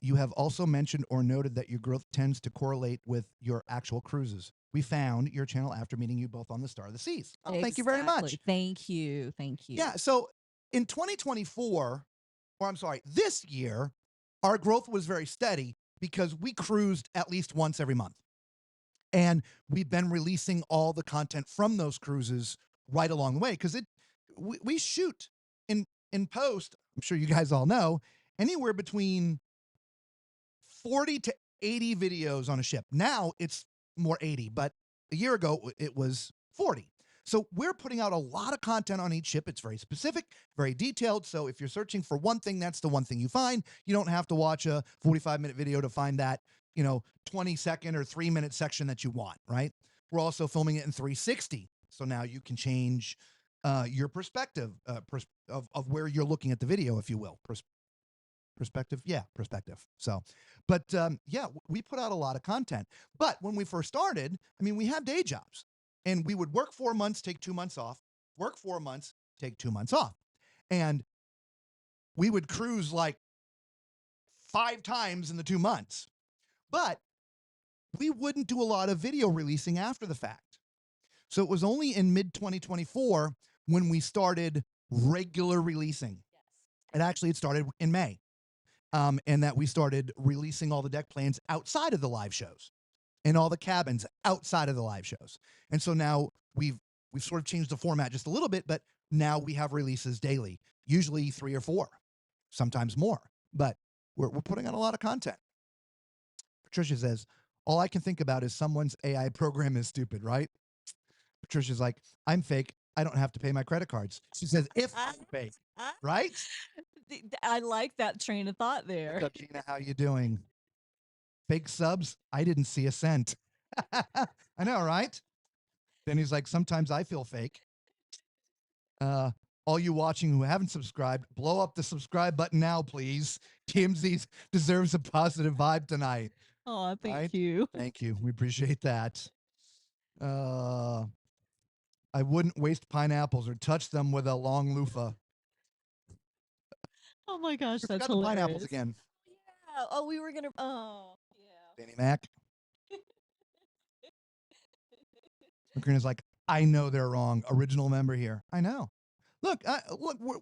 You have also mentioned or noted that your growth tends to correlate with your actual cruises. We found your channel after meeting you both on the Star of the Seas. Oh, thank you very much. Exactly. Thank you. Thank you. Yeah. So in 2024, or I'm sorry, this year, our growth was very steady because we cruised at least once every month. And we've been releasing all the content from those cruises right along the way because we shoot in post, I'm sure you guys all know, anywhere between 40 to 80 videos on a ship. Now it's more 80, but a year ago it was 40. So we're putting out a lot of content on each ship. It's very specific, very detailed. So if you're searching for one thing, that's the one thing you find. You don't have to watch a 45-minute video to find that, 20-second or 3-minute section that you want, right? We're also filming it in 360. So now you can change your perspective of where you're looking at the video, if you will. Perspective. Yeah, perspective. So, but yeah, we put out a lot of content. But when we first started, I mean, we had day jobs and we would work 4 months, take 2 months off, work 4 months, take 2 months off. And we would cruise like 5 times in the 2 months. But we wouldn't do a lot of video releasing after the fact. So it was only in mid 2024 when we started regular releasing. And actually it started in May. And that we started releasing all the deck plans outside of the live shows and all the cabins outside of the live shows. And so now we've sort of changed the format just a little bit, but now we have releases daily, usually 3 or 4, sometimes more, but we're putting out a lot of content. Patricia says, all I can think about is someone's AI program is stupid, right? Patricia's like, I'm fake. I don't have to pay my credit cards. She says, if I'm fake, right? I like that train of thought there. What's up, Gina? How you doing? Fake subs? I didn't see a cent. I know, right? Then he's like, sometimes I feel fake. All you watching who haven't subscribed, blow up the subscribe button now, please. TMZ deserves a positive vibe tonight. Oh, thank Right? you. Thank you. We appreciate that. I wouldn't waste pineapples or touch them with a long loofah. Oh my gosh, We that's forgot the hilarious. pineapples again. Yeah. Oh, we were gonna. Oh, yeah. Danny Mac. Macrina's like, I know they're wrong. Original member here. I know. Look,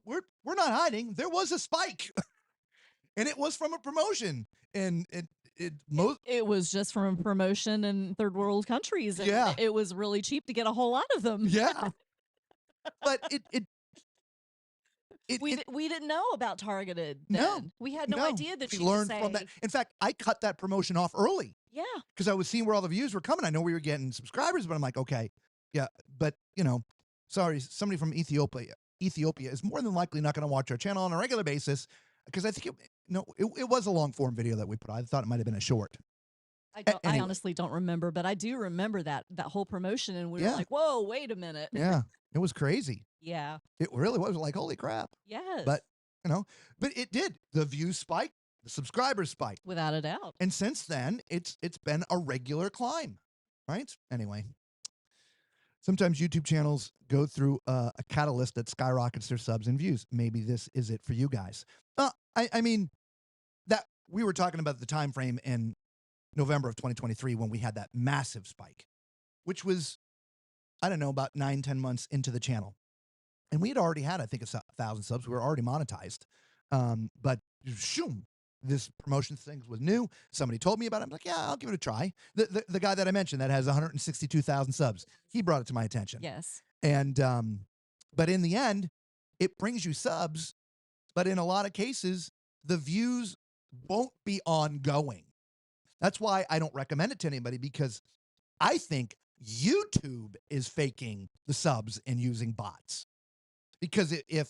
we're not hiding. There was a spike, and it was from a promotion, and It was just from a promotion in third world countries. And Yeah. it was really cheap to get a whole lot of them. yeah. But We didn't know about targeted. No, Then. We had no idea that we you could learned say, from that. In fact, I cut that promotion off early yeah. because I was seeing where all the views were coming. I know we were getting subscribers, but I'm like, okay, yeah, but sorry, somebody from Ethiopia is more than likely not going to watch our channel on a regular basis because I think it was a long form video that we put out. I thought it might have been a short. I Anyway. honestly don't remember, but I do remember that whole promotion, and we Yeah. were like, "Whoa, wait a minute!" Yeah, it was crazy. Yeah. It really was like, holy crap. Yes. But but it did. The views spiked, the subscribers spiked, without a doubt. and since then it's been a regular climb, right? Anyway, Sometimes YouTube channels go through a catalyst that skyrockets their subs and views. Maybe this is it for you guys. I mean, that we were talking about the time frame in November of 2023 when we had that massive spike, which was, I don't know, about 9-10 months into the channel. And we had already had, I think, 1,000 subs. We were already monetized. But shoom, this promotion thing was new. Somebody told me about it. I'm like, yeah, I'll give it a try. The guy that I mentioned that has 162,000 subs, he brought it to my attention. Yes. And but in the end, it brings you subs, but in a lot of cases, the views won't be ongoing. That's why I don't recommend it to anybody, because I think YouTube is faking the subs and using bots. Because and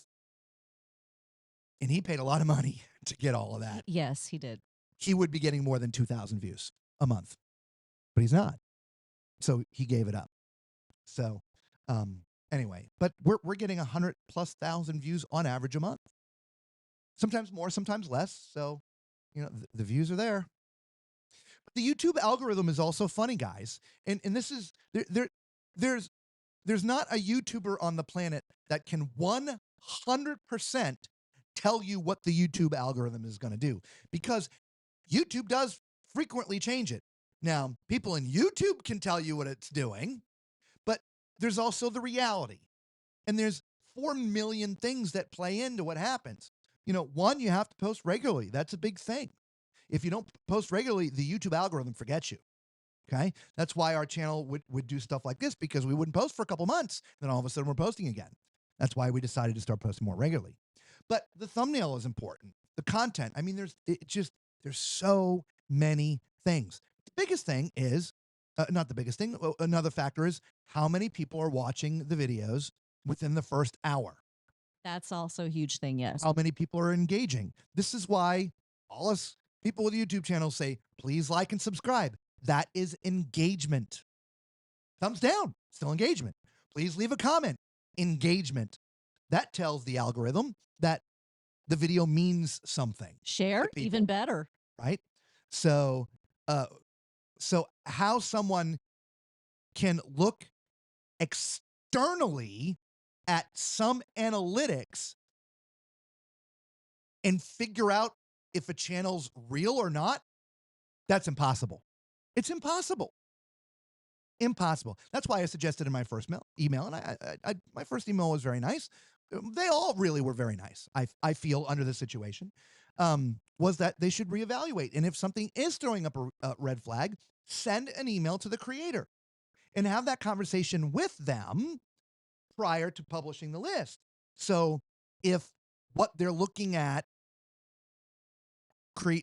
he paid a lot of money to get all of that, Yes, he did. he would be getting more than 2,000 views a month, but he's not. So he gave it up. So anyway, but we're getting 100,000+ views on average a month. Sometimes more, sometimes less. So, you know, the views are there. But the YouTube algorithm is also funny, guys. And this is there's not a YouTuber on the planet that can 100% tell you what the YouTube algorithm is going to do, because YouTube does frequently change it. Now, people in YouTube can tell you what it's doing, but there's also the reality. And there's 4 million things that play into what happens. You know, one, you have to post regularly. That's a big thing. If you don't post regularly, the YouTube algorithm forgets you. Okay. That's why our channel would do stuff like this, because we wouldn't post for a couple months. Then all of a sudden we're posting again. That's why we decided to start posting more regularly. But the thumbnail is important. The content. I mean, there's so many things. The biggest thing is, not the biggest thing. Another factor is how many people are watching the videos within the first hour. That's also a huge thing. Yes. How many people are engaging. This is why all us people with YouTube channels say, please like and subscribe. That is engagement. Thumbs down, still engagement. Please leave a comment. Engagement. That tells the algorithm that the video means something. Share, even better. Right? So how someone can look externally at some analytics and figure out if a channel's real or not, that's impossible. It's impossible. Impossible. That's why I suggested in my first email, and I my first email was very nice. They all really were very nice, I feel, under the situation, was that they should reevaluate. And if something is throwing up a red flag, send an email to the creator and have that conversation with them prior to publishing the list. So if what they're looking at,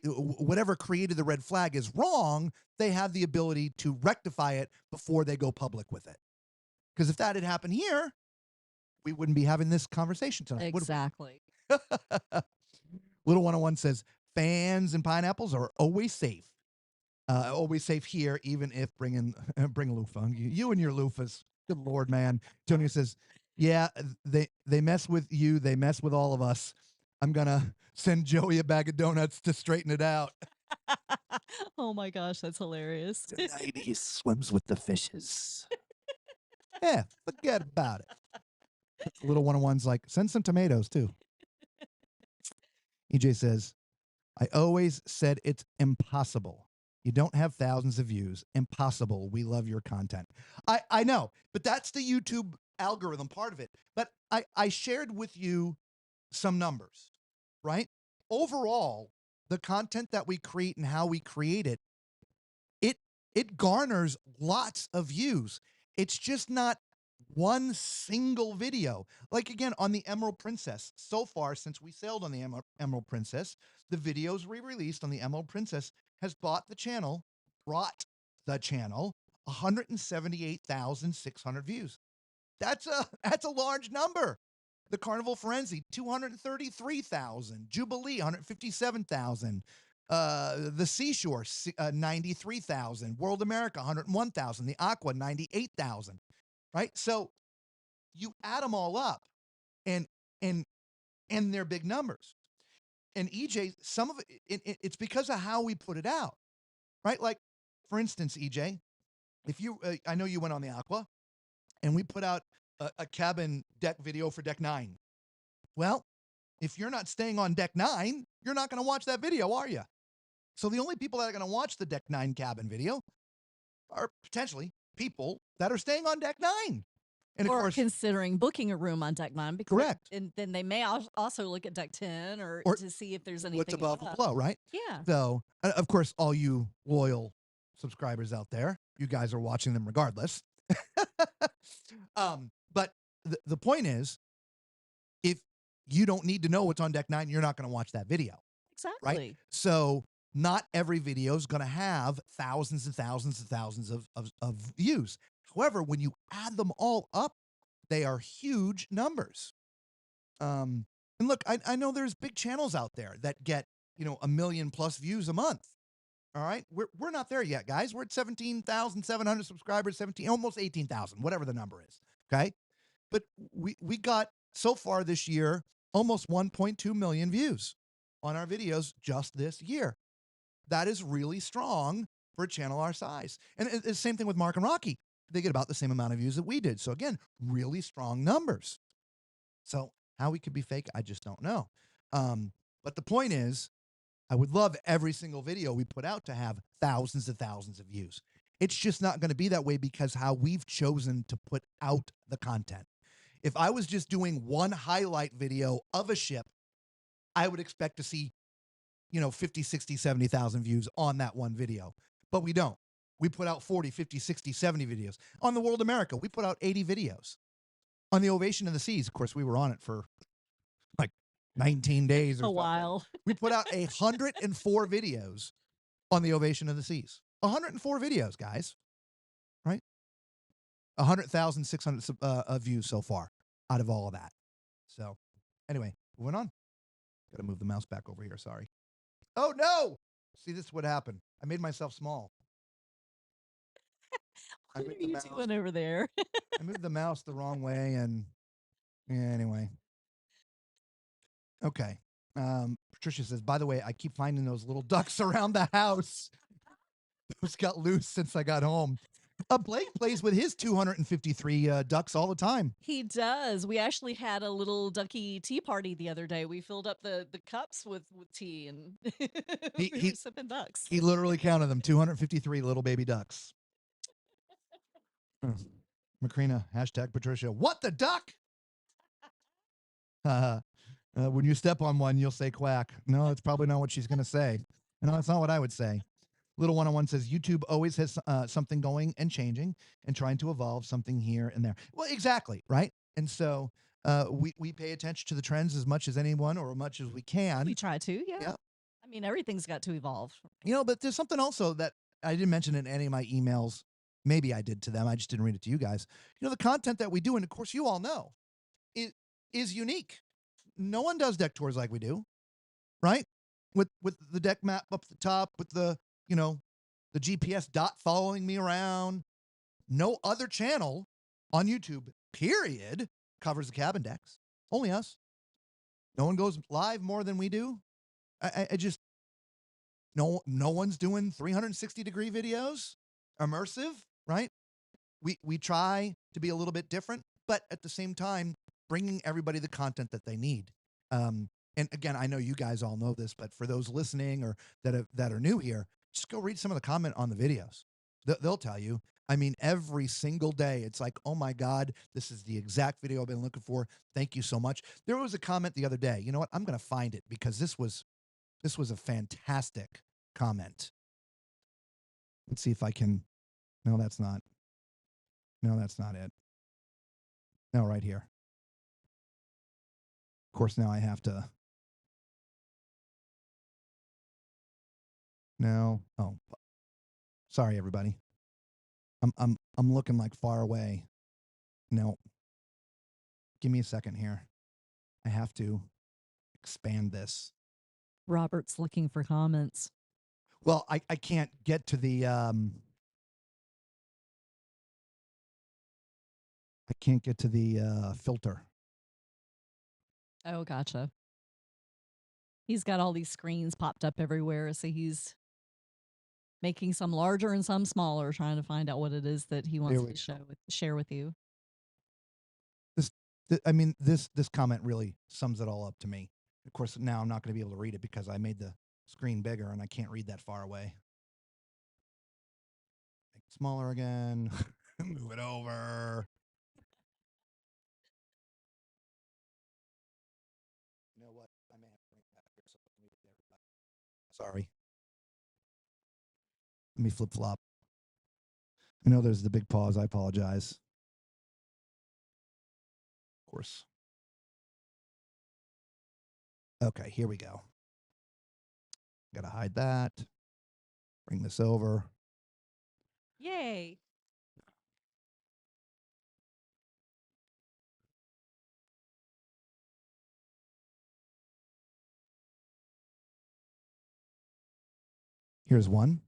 whatever created the red flag, is wrong, they have the ability to rectify it before they go public with it. Because if that had happened here, we wouldn't be having this conversation tonight. Exactly. Little 101 says, fans and pineapples are always safe. Always safe here, even if bring loofah. You and your loofahs. Good Lord, man. Tony says, yeah, they mess with you. They mess with all of us. I'm going to send Joey a bag of donuts to straighten it out. Oh my gosh, that's hilarious. Tonight he swims with the fishes. Yeah, forget about it. Little 101's like, send some tomatoes too. EJ says, I always said it's impossible. You don't have thousands of views. Impossible. We love your content. I know, but that's the YouTube algorithm part of it. But I shared with you some numbers, right? Overall, the content that we create and how we create it, it garners lots of views. It's just not one single video. Like, again, on the Emerald Princess, so far since we sailed on the Emerald Princess, the videos we released on the Emerald Princess has brought the channel 178,600 views. That's a large number. The Carnival Frenzy, 233,000. Jubilee, 157,000. The Seashore, 93,000. World America, 101,000. The Aqua, 98,000. Right? So you add them all up, and they're big numbers. And EJ, some of it's because of how we put it out, right? Like, for instance, EJ, if you, I know you went on the Aqua. and we put out a cabin deck video for deck 9. Well, if you're not staying on deck 9, you're not going to watch that video, are you? So the only people that are going to watch the deck 9 cabin video are potentially people that are staying on deck 9. And of or course, considering booking a room on deck 9 because correct. and then they may also look at deck 10 or to see if there's anything What's above and up. below, right? Yeah. So, of course, all you loyal subscribers out there, you guys are watching them regardless. But the point is, if you don't need to know what's on deck 9, you're not going to watch that video, Exactly. right? So not every video is going to have thousands and thousands and thousands of views. However, when you add them all up, they are huge numbers. And look, I know there's big channels out there that get, 1 million plus views a month. All right. We're not there yet, guys. We're at 17,700 subscribers, almost 18,000, whatever the number is. Okay. But we got so far this year almost 1.2 million views on our videos just this year. That is really strong for a channel our size. And it's the same thing with Mark and Rocky. They get about the same amount of views that we did. So again, really strong numbers. So how we could be fake, I just don't know. But the point is, I would love every single video we put out to have thousands and thousands of views. It's just not going to be that way because how we've chosen to put out the content. If I was just doing one highlight video of a ship, I would expect to see, 50, 60, 70,000 views on that one video. But we don't. We put out 40, 50, 60, 70 videos. On the World America, we put out 80 videos. On the Ovation of the Seas, of course, we were on it for like 19 days or A something. while. We put out 104 videos on the Ovation of the Seas. 104 videos, guys. Right? 100,600 views so far out of all of that. So, anyway, moving on. Got to move the mouse back over here. Sorry. Oh, no. See, this is what happened. I made myself small. What are you doing over there? I moved the mouse the wrong way, and anyway. Okay. Patricia says, by the way, I keep finding those little ducks around the house. Those got loose since I got home. Blake plays with his 253 ducks all the time. He does. We actually had a little ducky tea party the other day. We filled up the cups with tea and we were sipping ducks. He literally counted them, 253 little baby ducks. Macrina, hashtag Patricia. What the duck? When you step on one, you'll say quack. No, it's probably not what she's going to say. No, that's not what I would say. Little 101 says, YouTube always has something going and changing and trying to evolve something here and there. Well, exactly, right? And so we pay attention to the trends as much as anyone or as much as we can. We try to, yeah. I mean, everything's got to evolve. But there's something also that I didn't mention in any of my emails. Maybe I did to them. I just didn't read it to you guys. The content that we do, and of course you all know, it is unique. No one does deck tours like we do, right? With the deck map up the top, with the GPS dot following me around. No other channel on YouTube, period, covers the cabin decks. Only us. No one goes live more than we do. I just, no one's doing 360-degree videos, immersive, right? We try to be a little bit different, but at the same time, bringing everybody the content that they need. And again, I know you guys all know this, but for those listening or that are new here, just go read some of the comment on the videos. They'll tell you. I mean, every single day, it's like, oh my God, this is the exact video I've been looking for. Thank you so much. There was a comment the other day. You know what? I'm going to find it because this was a fantastic comment. Let's see if I can. No, that's not. No, that's not it. No, right here. Of course, now I have to. No. Oh, sorry, everybody. I'm looking like far away. No. Give me a second here. I have to expand this. Robert's looking for comments. Well, I can't get to the I can't get to the filter. Oh, gotcha. He's got all these screens popped up everywhere, so he's making some larger and some smaller, trying to find out what it is that he wants to share with you. I mean, this comment really sums it all up to me. Of course, now I'm not going to be able to read it because I made the screen bigger and I can't read that far away. Make it smaller again. Move it over. You know what? I may have to bring it back here. So let me do that. Sorry. Let me flip flop. I know there's the big pause. I apologize. Of course. Okay, here we go. Got to hide that. Bring this over. Yay. Here's one.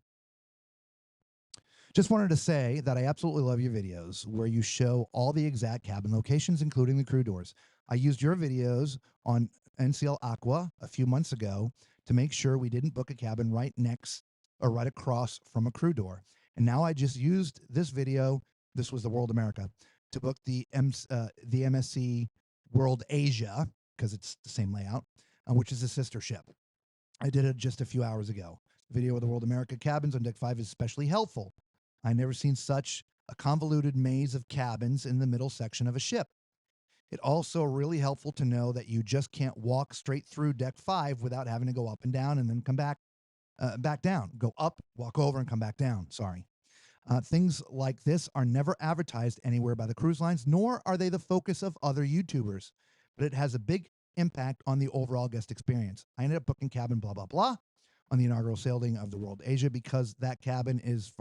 Just wanted to say that I absolutely love your videos where you show all the exact cabin locations, including the crew doors. I used your videos on NCL Aqua a few months ago to make sure we didn't book a cabin right next or right across from a crew door. And now I just used this video, this was the World America, to book the MSC World Asia, because it's the same layout, which is a sister ship. I did it just a few hours ago. The video of the World America cabins on deck 5 is especially helpful. I never seen such a convoluted maze of cabins in the middle section of a ship. It also really helpful to know that you just can't walk straight through deck 5 without having to go up and down and then come back down. Go up, walk over, and come back down. Sorry. Things like this are never advertised anywhere by the cruise lines, nor are they the focus of other YouTubers. But it has a big impact on the overall guest experience. I ended up booking cabin blah blah blah on the inaugural sailing of the World Asia because that cabin is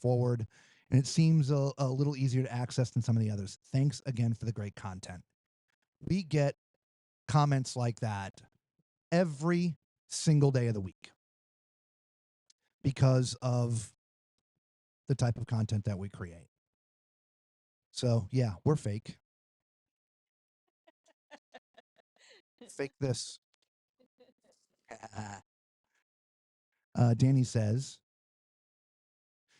forward, and it seems a little easier to access than some of the others. Thanks again for the great content. We get comments like that every single day of the week because of the type of content that we create. So yeah, we're fake. Fake this. Danny says,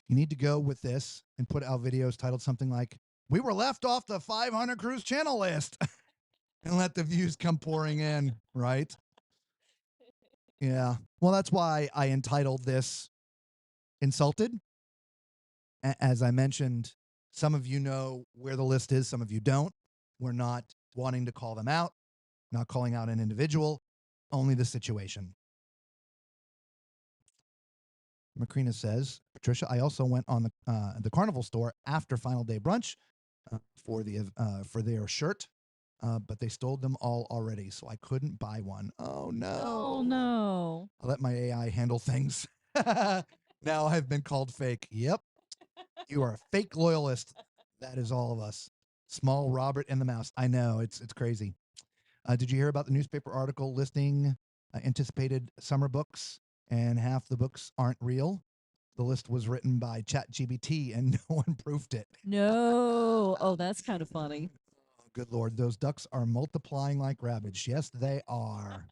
you need to go with this and put out videos titled something like, we were left off the 500 cruise channel list and let the views come pouring in, right? Yeah. Well, that's why I entitled this Insulted. As I mentioned, some of you know where the list is, some of you don't. We're not wanting to call them out, not calling out an individual, only the situation. Macrina says, Patricia, I also went on the Carnival store after final day brunch for their shirt, but they stole them all already, so I couldn't buy one. Oh no! Oh no! I let my AI handle things. Now I've been called fake. Yep, you are a fake loyalist. That is all of us. Small Robert and the Mouse. I know it's crazy. Did you hear about the newspaper article listing anticipated summer books, and half the books aren't real? The list was written by ChatGPT and no one proofed it. No. Oh, that's kind of funny. Oh, good Lord, those ducks are multiplying like rabbits. Yes, they are.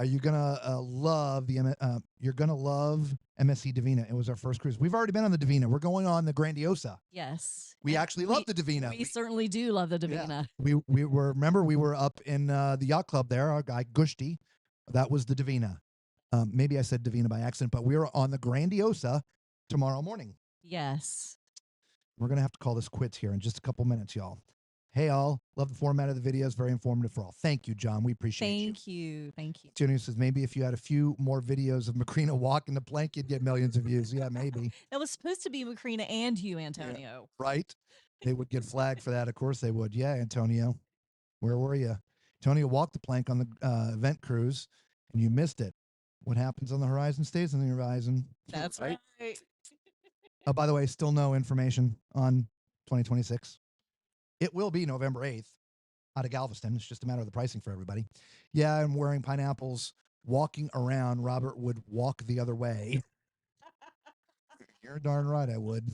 You're gonna love you're gonna love MSC Divina. It was our first cruise. We've already been on the Divina. We're going on the Grandiosa. Yes. We actually love the Divina. We certainly do love the Divina. Yeah. We were up in the yacht club there. Our guy Gushti, that was the Divina. Maybe I said Divina by accident, but we are on the Grandiosa tomorrow morning. Yes. We're gonna have to call this quits here in just a couple minutes, y'all. Hey, all. Love the format of the videos. Very informative for all. Thank you, John. We appreciate you. Thank you. Thank you. Junior says maybe if you had a few more videos of Macrina walking the plank, you'd get millions of views. Yeah, maybe. That was supposed to be Macrina and you, Antonio. Yeah, right? They would get flagged for that. Of course they would. Yeah, Antonio. Where were you? Antonio walked the plank on the event cruise, and you missed it. What happens on the horizon stays on the horizon. That's right. Oh, by the way, still no information on 2026. It will be November 8th out of Galveston. It's just a matter of the pricing for everybody. Yeah, I'm wearing pineapples, walking around. Robert would walk the other way. You're darn right I would.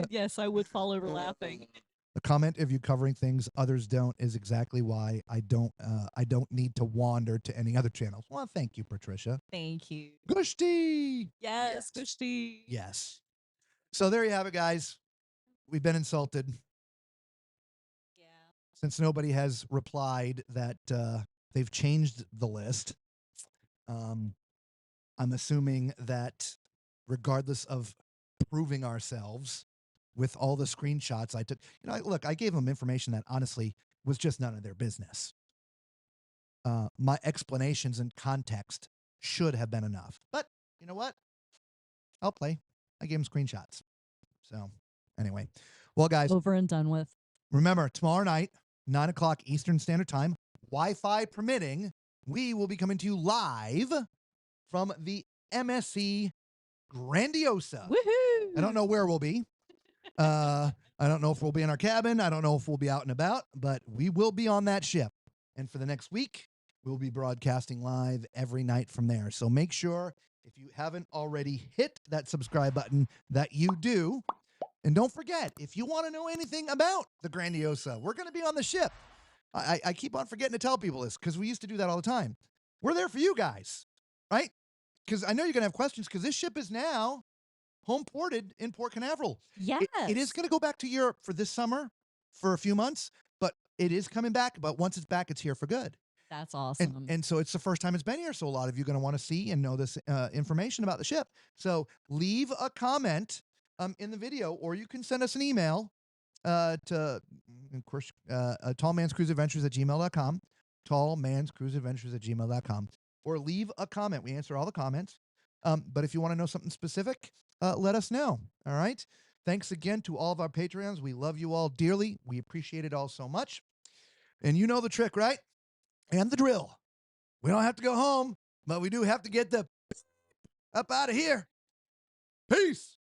Yes, I would fall over laughing. The comment of you covering things others don't is exactly why I don't need to wander to any other channels. Well, thank you, Patricia. Thank you. Gushti! Yes, Gushti. Yes. So there you have it, guys. We've been insulted. Yeah. since nobody has replied that they've changed the list, I'm assuming that regardless of proving ourselves with all the screenshots I took, look, I gave them information that honestly was just none of their business. My explanations and context should have been enough. But you know what? I'll play. I gave them screenshots. So anyway, well, guys, Over and done with. remember, tomorrow night, 9 o'clock Eastern Standard Time, Wi-Fi permitting, we will be coming to you live from the MSC Grandiosa. Woohoo! I don't know where we'll be. I don't know if we'll be in our cabin. I don't know if we'll be out and about, but we will be on that ship. And for the next week, we'll be broadcasting live every night from there. So make sure, if you haven't already hit that subscribe button, that you do. And don't forget, if you want to know anything about the Grandiosa, we're going to be on the ship. I keep on forgetting to tell people this because we used to do that all the time. We're there for you guys, right? Because I know you're going to have questions because this ship is now home ported in Port Canaveral. Yes. It is going to go back to Europe for this summer for a few months, but it is coming back. But once it's back, it's here for good. That's awesome. And so it's the first time it's been here. So a lot of you are going to want to see and know this information about the ship. So leave a comment in the video, or you can send us an email to, of course, tallmanscruiseadventures@gmail.com, tallmanscruiseadventures@gmail.com, or leave a comment. We answer all the comments. But if you want to know something specific, let us know. All right. Thanks again to all of our Patreons. We love you all dearly. We appreciate it all so much. And you know the trick, right? And the drill. We don't have to go home, but we do have to get the up out of here. Peace.